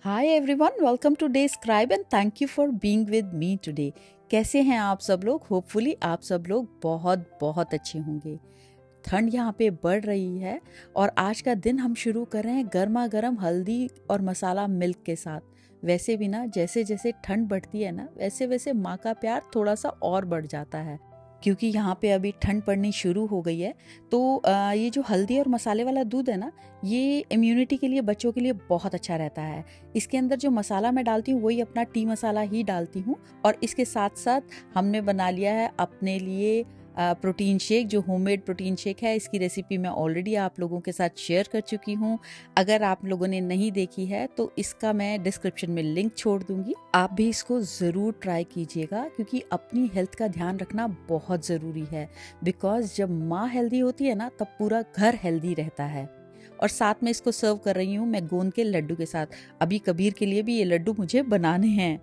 Hi everyone, welcome to the scribe and thank you for being with me today. कैसे हैं आप सब लोग? होपफुली आप सब लोग बहुत बहुत अच्छे होंगे। ठंड यहाँ पे बढ़ रही है और आज का दिन हम शुरू कर रहे हैं गर्मा गर्म हल्दी और मसाला मिल्क के साथ। वैसे भी ना, जैसे जैसे ठंड बढ़ती है ना, वैसे वैसे माँ का प्यार थोड़ा सा और बढ़ जाता है, क्योंकि यहाँ पे अभी ठंड पड़नी शुरू हो गई है। तो ये जो हल्दी और मसाले वाला दूध है ना, ये इम्यूनिटी के लिए, बच्चों के लिए बहुत अच्छा रहता है। इसके अंदर जो मसाला मैं डालती हूँ वही अपना टी मसाला ही डालती हूँ। और इसके साथ साथ हमने बना लिया है अपने लिए प्रोटीन शेक, जो होममेड प्रोटीन शेक है। इसकी रेसिपी मैं ऑलरेडी आप लोगों के साथ शेयर कर चुकी हूँ। अगर आप लोगों ने नहीं देखी है तो इसका मैं डिस्क्रिप्शन में लिंक छोड़ दूंगी। आप भी इसको ज़रूर ट्राई कीजिएगा, क्योंकि अपनी हेल्थ का ध्यान रखना बहुत ज़रूरी है। बिकॉज जब माँ हेल्दी होती है ना, तब पूरा घर हेल्दी रहता है। और साथ में इसको सर्व कर रही हूँ मैं गोंद के लड्डू के साथ। अभी कबीर के लिए भी ये लड्डू मुझे बनाने हैं।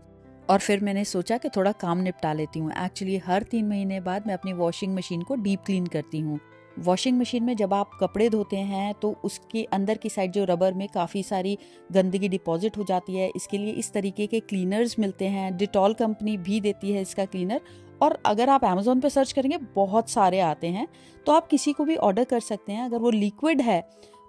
और फिर मैंने सोचा कि थोड़ा काम निपटा लेती हूँ। एक्चुअली हर 3 महीने बाद मैं अपनी वॉशिंग मशीन को डीप क्लीन करती हूँ। वॉशिंग मशीन में जब आप कपड़े धोते हैं तो उसके अंदर की साइड जो रबर में काफ़ी सारी गंदगी डिपॉजिट हो जाती है। इसके लिए इस तरीके के क्लीनर्स मिलते हैं। डिटॉल कंपनी भी देती है इसका क्लीनर। और अगर आप अमेज़ॉन पे सर्च करेंगे बहुत सारे आते हैं, तो आप किसी को भी ऑर्डर कर सकते हैं। अगर वो लिक्विड है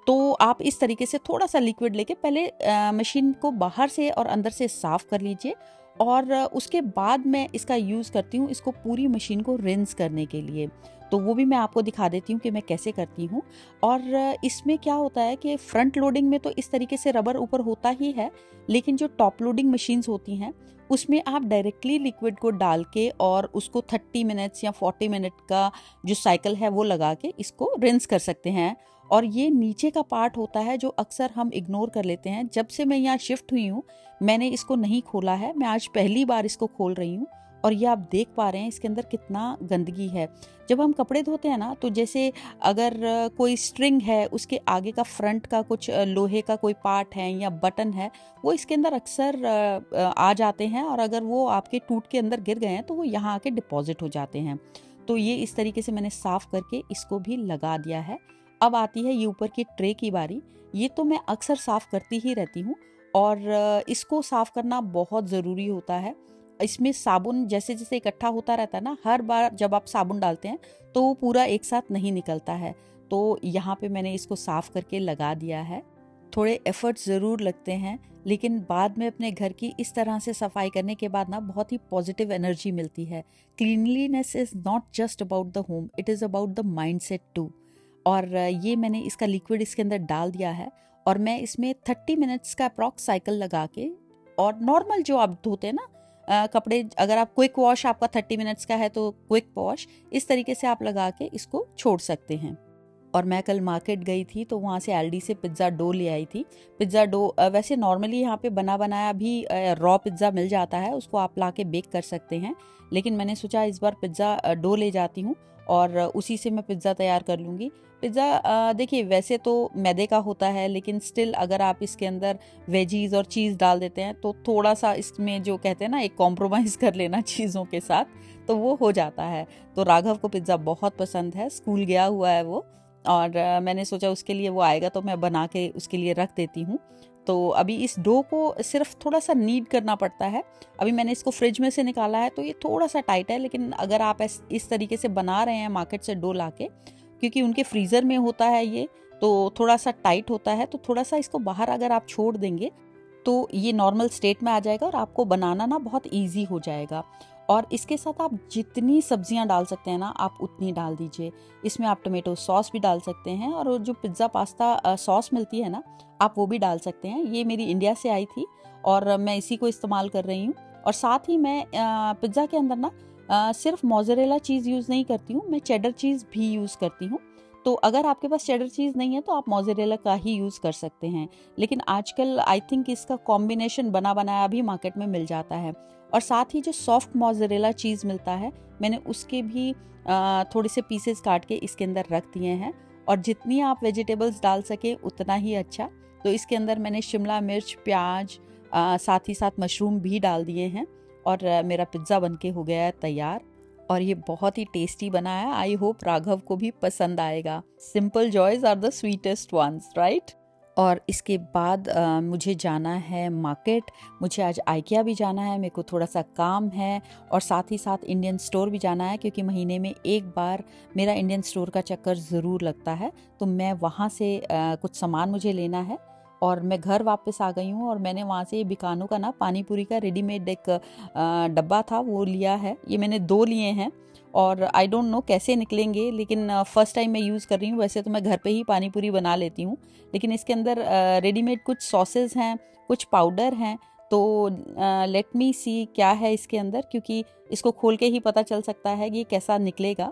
तो आप इस तरीके से थोड़ा सा लिक्विड लेके पहले मशीन को बाहर से और अंदर से साफ़ कर लीजिए। और उसके बाद मैं इसका यूज़ करती हूँ इसको पूरी मशीन को रिंस करने के लिए। तो वो भी मैं आपको दिखा देती हूँ कि मैं कैसे करती हूँ। और इसमें क्या होता है कि फ्रंट लोडिंग में तो इस तरीके से रबर ऊपर होता ही है, लेकिन जो टॉप लोडिंग मशीन्स होती हैं उसमें आप डायरेक्टली लिक्विड को डाल के और उसको 30 मिनट्स या 40 मिनट का जो साइकिल है वो लगा के इसको रिंस कर सकते हैं। और ये नीचे का पार्ट होता है जो अक्सर हम इग्नोर कर लेते हैं। जब से मैं यहाँ शिफ्ट हुई हूँ मैंने इसको नहीं खोला है। मैं आज पहली बार इसको खोल रही हूँ। और ये आप देख पा रहे हैं इसके अंदर कितना गंदगी है। जब हम कपड़े धोते हैं ना, तो जैसे अगर कोई स्ट्रिंग है, उसके आगे का फ्रंट का कुछ लोहे का कोई पार्ट है या बटन है, वो इसके अंदर अक्सर आ जाते हैं। और अगर वो आपके टूट के अंदर गिर गए हैं तो वो यहाँ आके डिपॉजिट हो जाते हैं। तो ये इस तरीके से मैंने साफ करके इसको भी लगा दिया है। अब आती है ये ऊपर की ट्रे की बारी। ये तो मैं अक्सर साफ करती ही रहती हूँ और इसको साफ करना बहुत ज़रूरी होता है। इसमें साबुन जैसे जैसे इकट्ठा होता रहता है ना, हर बार जब आप साबुन डालते हैं तो वो पूरा एक साथ नहीं निकलता है। तो यहाँ पे मैंने इसको साफ करके लगा दिया है। थोड़े एफर्ट्स ज़रूर लगते हैं, लेकिन बाद में अपने घर की इस तरह से सफाई करने के बाद ना बहुत ही पॉजिटिव एनर्जी मिलती है। Cleanliness is not just about the home, it is about the mindset too. और ये मैंने इसका लिक्विड इसके अंदर डाल दिया है और मैं इसमें 30 मिनट्स का अप्रॉक्स साइकिल लगा के, और नॉर्मल जो आप धोते हैं ना कपड़े, अगर आप क्विक वॉश आपका 30 मिनट्स का है तो क्विक वॉश इस तरीके से आप लगा के इसको छोड़ सकते हैं। और मैं कल मार्केट गई थी तो वहाँ से एलडी से पिज़्ज़ा डो ले आई थी। पिज़्ज़ा डो वैसे नॉर्मली यहाँ पे बना बनाया भी रॉ पिज़्ज़ा मिल जाता है, उसको आप ला के बेक कर सकते हैं। लेकिन मैंने सोचा इस बार पिज़्ज़ा डो ले जाती हूँ और उसी से मैं पिज़्ज़ा तैयार कर लूँगी। पिज़्ज़ा देखिए वैसे तो मैदे का होता है, लेकिन स्टिल अगर आप इसके अंदर वेजीज और चीज़ डाल देते हैं तो थोड़ा सा इसमें जो कहते हैं ना, एक कॉम्प्रोमाइज़ कर लेना चीज़ों के साथ, तो वो हो जाता है। तो राघव को पिज़्ज़ा बहुत पसंद है, स्कूल गया हुआ है वो। और मैंने सोचा उसके लिए वो आएगा तो मैं बना के उसके लिए रख देती हूँ। तो अभी इस डो को सिर्फ थोड़ा सा नीड करना पड़ता है। अभी मैंने इसको फ्रिज में से निकाला है तो ये थोड़ा सा टाइट है, लेकिन अगर आप इस तरीके से बना रहे हैं मार्केट से डो लाके, क्योंकि उनके फ्रीज़र में होता है ये, तो थोड़ा सा टाइट होता है। तो थोड़ा सा इसको बाहर अगर आप छोड़ देंगे तो ये नॉर्मल स्टेट में आ जाएगा और आपको बनाना ना बहुत ईजी हो जाएगा। और इसके साथ आप जितनी सब्जियां डाल सकते हैं ना, आप उतनी डाल दीजिए। इसमें आप टोमेटो सॉस भी डाल सकते हैं और जो पिज़्ज़ा पास्ता सॉस मिलती है ना, आप वो भी डाल सकते हैं। ये मेरी इंडिया से आई थी और मैं इसी को इस्तेमाल कर रही हूँ। और साथ ही मैं पिज़्ज़ा के अंदर ना सिर्फ मोज़रेला चीज़ यूज़ नहीं करती हूँ, मैं चेडर चीज़ भी यूज़ करती हूँ। तो अगर आपके पास चेडर चीज़ नहीं है तो आप मोज़रेला का ही यूज़ कर सकते हैं। लेकिन आजकल आई थिंक इसका कॉम्बिनेशन बना बनाया भी मार्केट में मिल जाता है। और साथ ही जो सॉफ्ट मोज़रेला चीज़ मिलता है, मैंने उसके भी थोड़े से पीसेस काट के इसके अंदर रख दिए हैं। और जितनी आप वेजिटेबल्स डाल सके उतना ही अच्छा। तो इसके अंदर मैंने शिमला मिर्च, प्याज, साथ ही साथ मशरूम भी डाल दिए हैं। और मेरा पिज़्ज़ा बनके हो गया है तैयार और ये बहुत ही टेस्टी बना है। आई होप राघव को भी पसंद आएगा। Simple joys are the sweetest ones, right? और इसके बाद मुझे जाना है मार्केट। मुझे आज आइकिया भी जाना है, मेरे को थोड़ा सा काम है और साथ ही साथ इंडियन स्टोर भी जाना है, क्योंकि महीने में एक बार मेरा इंडियन स्टोर का चक्कर ज़रूर लगता है। तो मैं वहाँ से कुछ सामान मुझे लेना है और मैं घर वापस आ गई हूँ। और मैंने वहाँ से बिकानो का ना पानी पूरी का रेडीमेड एक डब्बा था वो लिया है। ये मैंने 2 लिए हैं और आई डोंट नो कैसे निकलेंगे, लेकिन फ़र्स्ट टाइम मैं यूज़ कर रही हूँ। वैसे तो मैं घर पे ही पानी पूरी बना लेती हूँ, लेकिन इसके अंदर रेडीमेड कुछ सॉसेज हैं, कुछ पाउडर हैं। तो लेट मी सी क्या है इसके अंदर, क्योंकि इसको खोल के ही पता चल सकता है कि ये कैसा निकलेगा।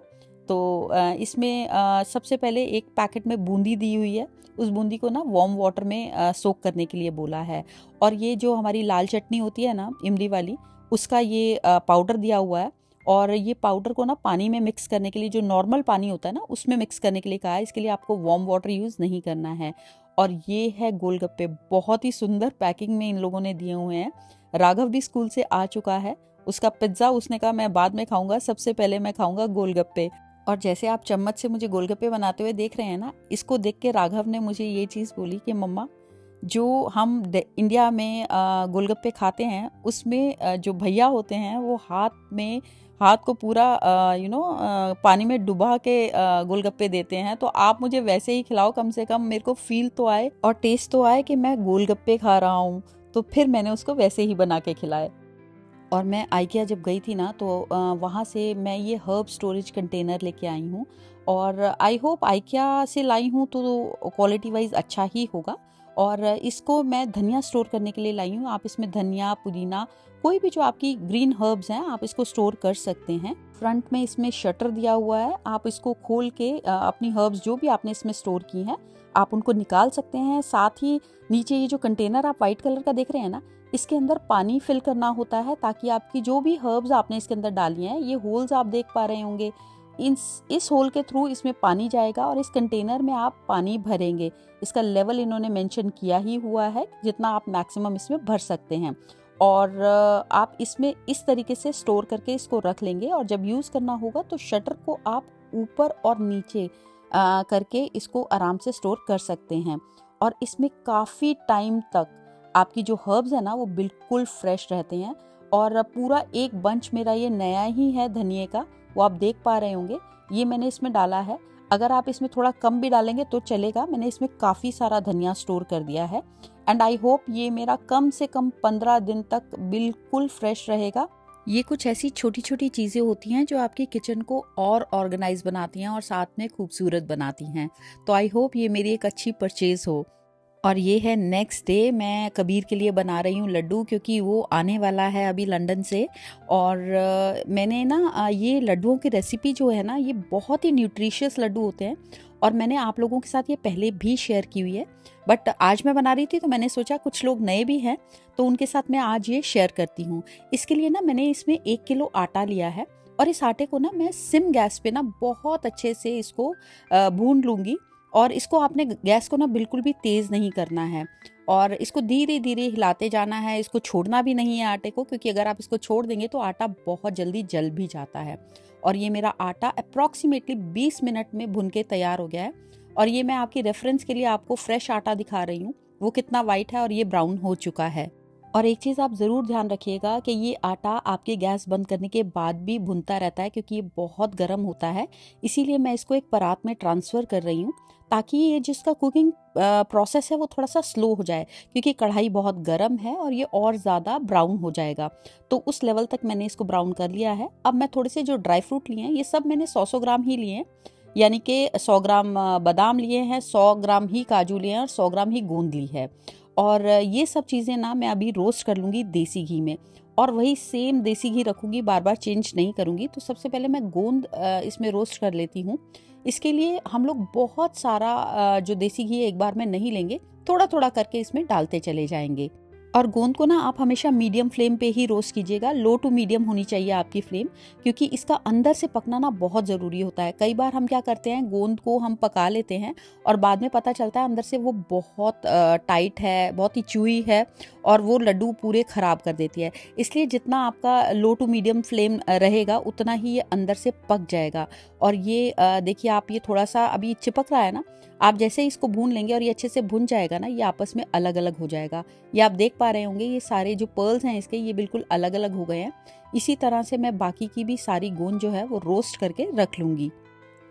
तो इसमें सबसे पहले एक पैकेट में बूंदी दी हुई है। उस बूंदी को ना वार्म वाटर में सोक करने के लिए बोला है। और ये जो हमारी लाल चटनी होती है ना इमली वाली, उसका ये पाउडर दिया हुआ है। और ये पाउडर को ना पानी में मिक्स करने के लिए, जो नॉर्मल पानी होता है ना उसमें मिक्स करने के लिए कहा है। इसके लिए आपको वार्म वाटर यूज़ नहीं करना है। और ये है गोलगप्पे, बहुत ही सुंदर पैकिंग में इन लोगों ने दिए हुए हैं। राघव भी स्कूल से आ चुका है, उसका पिज्ज़ा उसने कहा मैं बाद में खाऊंगा, सबसे पहले मैं खाऊंगा गोलगप्पे। और जैसे आप चम्मच से मुझे गोलगप्पे बनाते हुए देख रहे हैं ना, इसको देख के राघव ने मुझे ये चीज़ बोली कि मम्मा, जो हम इंडिया में गोलगप्पे खाते हैं उसमें जो भैया होते हैं वो हाथ को पूरा पानी में डुबा के गोलगप्पे देते हैं। तो आप मुझे वैसे ही खिलाओ, कम से कम मेरे को फील तो आए और टेस्ट तो आए कि मैं गोलगप्पे खा रहा हूँ। तो फिर मैंने उसको वैसे ही बना के खिलाए। और मैं आइकिया जब गई थी ना, तो वहाँ से मैं ये हर्ब स्टोरेज कंटेनर लेके आई हूँ। और आई होप आइकिया से लाई हूँ तो क्वालिटी वाइज अच्छा ही होगा। और इसको मैं धनिया स्टोर करने के लिए लाई हूँ। आप इसमें धनिया, पुदीना, कोई भी जो आपकी ग्रीन हर्ब्स हैं आप इसको स्टोर कर सकते हैं। फ्रंट में इसमें शटर दिया हुआ है, आप इसको खोल के अपनी हर्ब्स जो भी आपने इसमें स्टोर की हैं आप उनको निकाल सकते हैं। साथ ही नीचे ये जो कंटेनर आप वाइट कलर का देख रहे हैं ना, इसके अंदर पानी फिल करना होता है, ताकि आपकी जो भी हर्ब्स आपने इसके अंदर डाली हैं, ये होल्स आप देख पा रहे होंगे, इस होल के थ्रू इसमें पानी जाएगा और इस कंटेनर में आप पानी भरेंगे। इसका लेवल इन्होंने मेंशन किया ही हुआ है, जितना आप मैक्सिमम इसमें भर सकते हैं। और आप इसमें इस तरीके से स्टोर करके इसको रख लेंगे। और जब यूज़ करना होगा तो शटर को आप ऊपर और नीचे करके इसको आराम से स्टोर कर सकते हैं। और इसमें काफ़ी टाइम तक आपकी जो हर्ब्स है ना वो बिल्कुल फ्रेश रहते हैं। और पूरा एक बंच मेरा ये नया ही है धनिए का, वो आप देख पा रहे होंगे, ये मैंने इसमें डाला है। अगर आप इसमें थोड़ा कम भी डालेंगे तो चलेगा, मैंने इसमें काफ़ी सारा धनिया स्टोर कर दिया है। एंड आई होप ये मेरा कम से कम 15 दिन तक बिल्कुल फ्रेश रहेगा। ये कुछ ऐसी छोटी छोटी चीज़ें होती हैं जो आपकी किचन को और ऑर्गेनाइज बनाती हैं और साथ में खूबसूरत बनाती हैं। तो आई होप ये मेरी एक अच्छी परचेज हो। और ये है नेक्स्ट डे, मैं कबीर के लिए बना रही हूँ लड्डू, क्योंकि वो आने वाला है अभी लंदन से। और मैंने ना ये लड्डुओं की रेसिपी जो है ना, ये बहुत ही न्यूट्रिशियस लड्डू होते हैं और मैंने आप लोगों के साथ ये पहले भी शेयर की हुई है। बट आज मैं बना रही थी तो मैंने सोचा कुछ लोग नए भी हैं तो उनके साथ मैं आज ये शेयर करती हूँ। इसके लिए ना मैंने इसमें 1 किलो आटा लिया है और इस आटे को ना मैं सिम गैस पे ना बहुत अच्छे से इसको भून लूँगी। और इसको आपने गैस को ना बिल्कुल भी तेज़ नहीं करना है और इसको धीरे धीरे हिलाते जाना है। इसको छोड़ना भी नहीं है आटे को, क्योंकि अगर आप इसको छोड़ देंगे तो आटा बहुत जल्दी जल भी जाता है। और ये मेरा आटा अप्रॉक्सीमेटली 20 मिनट में भुन के तैयार हो गया है। और ये मैं आपकी रेफरेंस के लिए आपको फ्रेश आटा दिखा रही हूँ, वो कितना वाइट है और ये ब्राउन हो चुका है। और एक चीज़ आप ज़रूर ध्यान रखिएगा कि ये आटा आपके गैस बंद करने के बाद भी भुनता रहता है, क्योंकि ये बहुत गर्म होता है। इसीलिए मैं इसको एक परात में ट्रांसफ़र कर रही हूँ, ताकि ये जिसका कुकिंग प्रोसेस है वो थोड़ा सा स्लो हो जाए, क्योंकि कढ़ाई बहुत गर्म है और ये और ज़्यादा ब्राउन हो जाएगा। तो उस लेवल तक मैंने इसको ब्राउन कर लिया है। अब मैं थोड़े से जो ड्राई फ्रूट लिए हैं, ये सब मैंने 100 ग्राम ही लिए हैं, यानी कि 100 ग्राम बादाम लिए हैं, 100 ग्राम ही काजू लिए हैं और 100 ग्राम ही गोंद ली है। और ये सब चीज़ें ना मैं अभी रोस्ट कर लूँगी देसी घी में, और वही सेम देसी घी रखूँगी, बार बार चेंज नहीं करूँगी। तो सबसे पहले मैं गोंद इसमें रोस्ट कर लेती हूँ। इसके लिए हम लोग बहुत सारा जो देसी घी एक बार में नहीं लेंगे, थोड़ा थोड़ा करके इसमें डालते चले जाएंगे। और गोंद को ना आप हमेशा मीडियम फ्लेम पे ही रोस्ट कीजिएगा, लो टू मीडियम होनी चाहिए आपकी फ्लेम, क्योंकि इसका अंदर से पकना ना बहुत ज़रूरी होता है। कई बार हम क्या करते हैं, गोंद को हम पका लेते हैं और बाद में पता चलता है अंदर से वो बहुत टाइट है, बहुत ही चूई है और वो लड्डू पूरे ख़राब कर देती है। इसलिए जितना आपका लो टू मीडियम फ्लेम रहेगा उतना ही ये अंदर से पक जाएगा। और ये देखिए आप, ये थोड़ा सा अभी चिपक रहा है ना, आप जैसे ही इसको भून लेंगे और ये अच्छे से भुन जाएगा ना, ये आपस में अलग अलग हो जाएगा। ये आप देख पा रहे होंगे, ये सारे जो पर्ल्स हैं इसके, ये बिल्कुल अलग अलग हो गए हैं। इसी तरह से मैं बाकी की भी सारी गोंद जो है वो रोस्ट करके रख लूँगी।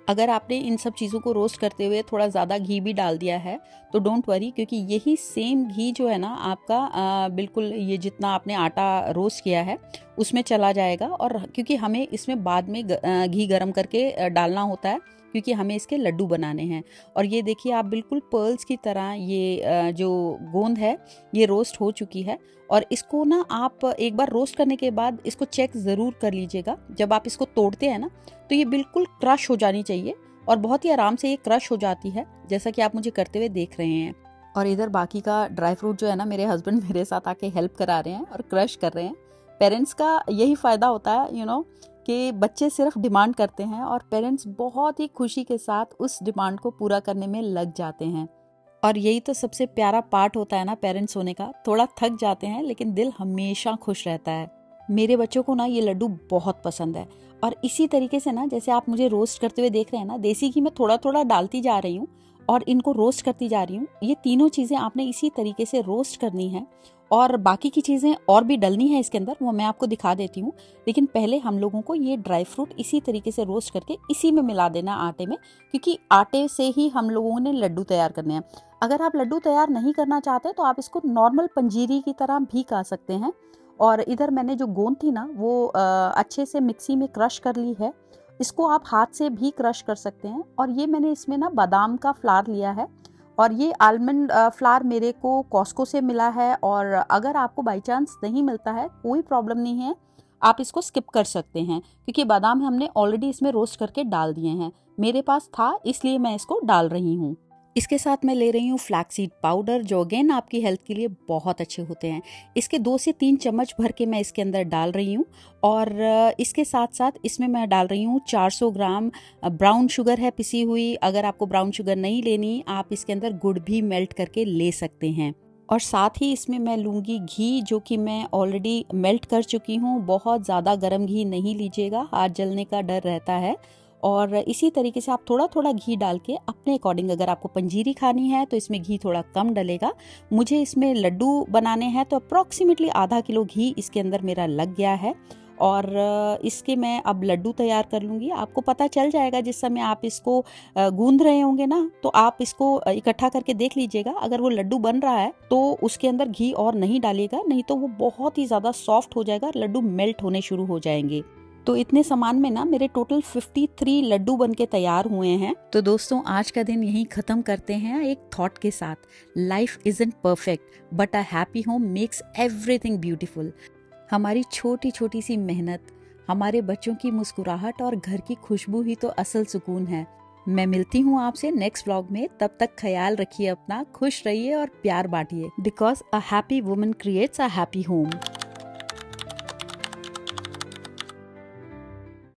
अगर आपने इन सब चीज़ों को रोस्ट करते हुए थोड़ा ज़्यादा घी भी डाल दिया है तो डोंट वरी, क्योंकि यही सेम घी जो है ना आपका बिल्कुल ये जितना आपने आटा रोस्ट किया है उसमें चला जाएगा। और क्योंकि हमें इसमें बाद में घी गरम करके डालना होता है, क्योंकि हमें इसके लड्डू बनाने हैं। और ये देखिए आप, बिल्कुल पर्ल्स की तरह ये जो गोंद है ये रोस्ट हो चुकी है। और इसको ना आप एक बार रोस्ट करने के बाद इसको चेक ज़रूर कर लीजिएगा। जब आप इसको तोड़ते हैं ना तो ये बिल्कुल क्रश हो जानी चाहिए, और बहुत ही आराम से ये क्रश हो जाती है, जैसा कि आप मुझे करते हुए देख रहे हैं। और इधर बाकी का ड्राई फ्रूट जो है ना, मेरे हस्बैंड मेरे साथ आके हेल्प करा रहे हैं और क्रश कर रहे हैं। पेरेंट्स का यही फ़ायदा होता है कि बच्चे सिर्फ डिमांड करते हैं और पेरेंट्स बहुत ही खुशी के साथ उस डिमांड को पूरा करने में लग जाते हैं। और यही तो सबसे प्यारा पार्ट होता है ना पेरेंट्स होने का। थोड़ा थक जाते हैं लेकिन दिल हमेशा खुश रहता है। मेरे बच्चों को ना ये लड्डू बहुत पसंद है। और इसी तरीके से ना, जैसे आप मुझे रोस्ट करते हुए देख रहे हैं ना, देसी घी में थोड़ा थोड़ा डालती जा रही हूँ और इनको रोस्ट करती जा रही हूँ। ये तीनों चीज़ें आपने इसी तरीके से रोस्ट करनी है, और बाकी की चीज़ें और भी डलनी है इसके अंदर, वो मैं आपको दिखा देती हूँ। लेकिन पहले हम लोगों को ये ड्राई फ्रूट इसी तरीके से रोस्ट करके इसी में मिला देना आटे में, क्योंकि आटे से ही हम लोगों ने लड्डू तैयार करने हैं। अगर आप लड्डू तैयार नहीं करना चाहते तो आप इसको नॉर्मल पंजीरी की तरह भी खा सकते हैं। और इधर मैंने जो गोंद थी ना वो अच्छे से मिक्सी में क्रश कर ली है। इसको आप हाथ से भी क्रश कर सकते हैं। और ये मैंने इसमें ना बादाम का फ्लार लिया है, और ये आलमंड फ्लार मेरे को कॉस्को से मिला है। और अगर आपको बाई चांस नहीं मिलता है, कोई प्रॉब्लम नहीं है, आप इसको स्किप कर सकते हैं, क्योंकि बादाम हमने ऑलरेडी इसमें रोस्ट करके डाल दिए हैं। मेरे पास था इसलिए मैं इसको डाल रही हूँ। इसके साथ मैं ले रही हूँ फ्लैक्सीड पाउडर, जो अगेन आपकी हेल्थ के लिए बहुत अच्छे होते हैं। इसके 2 से 3 चम्मच भर के मैं इसके अंदर डाल रही हूँ। और इसके साथ साथ इसमें मैं डाल रही हूँ 400 ग्राम ब्राउन शुगर है पिसी हुई। अगर आपको ब्राउन शुगर नहीं लेनी, आप इसके अंदर गुड़ भी मेल्ट करके ले सकते हैं। और साथ ही इसमें मैं लूँगी घी, जो कि मैं ऑलरेडी मेल्ट कर चुकी हूँ। बहुत ज़्यादा गर्म घी नहीं लीजिएगा, हाथ जलने का डर रहता है। और इसी तरीके से आप थोड़ा थोड़ा घी डाल के अपने अकॉर्डिंग, अगर आपको पंजीरी खानी है तो इसमें घी थोड़ा कम डलेगा। मुझे इसमें लड्डू बनाने हैं तो अप्रॉक्सीमेटली आधा किलो घी इसके अंदर मेरा लग गया है। और इसके मैं अब लड्डू तैयार कर लूँगी। आपको पता चल जाएगा जिस समय आप इसको गूंद रहे होंगे ना, तो आप इसको इकट्ठा करके देख लीजिएगा। अगर वो लड्डू बन रहा है तो उसके अंदर घी और नहीं डालिएगा, नहीं तो वो बहुत ही ज़्यादा सॉफ्ट हो जाएगा, लड्डू मेल्ट होने शुरू हो जाएंगे। तो इतने सामान में ना मेरे टोटल 53 लड्डू बनके तैयार हुए हैं। तो दोस्तों, आज का दिन यहीं खत्म करते हैं एक थॉट के साथ। Life isn't perfect but a happy home makes everything beautiful. हमारी छोटी छोटी सी मेहनत, हमारे बच्चों की मुस्कुराहट और घर की खुशबू ही तो असल सुकून है। मैं मिलती हूँ आपसे नेक्स्ट व्लॉग में। तब तक ख्याल रखिए अपना, खुश रहिए और प्यार बांटिए, because a happy woman creates a happy home.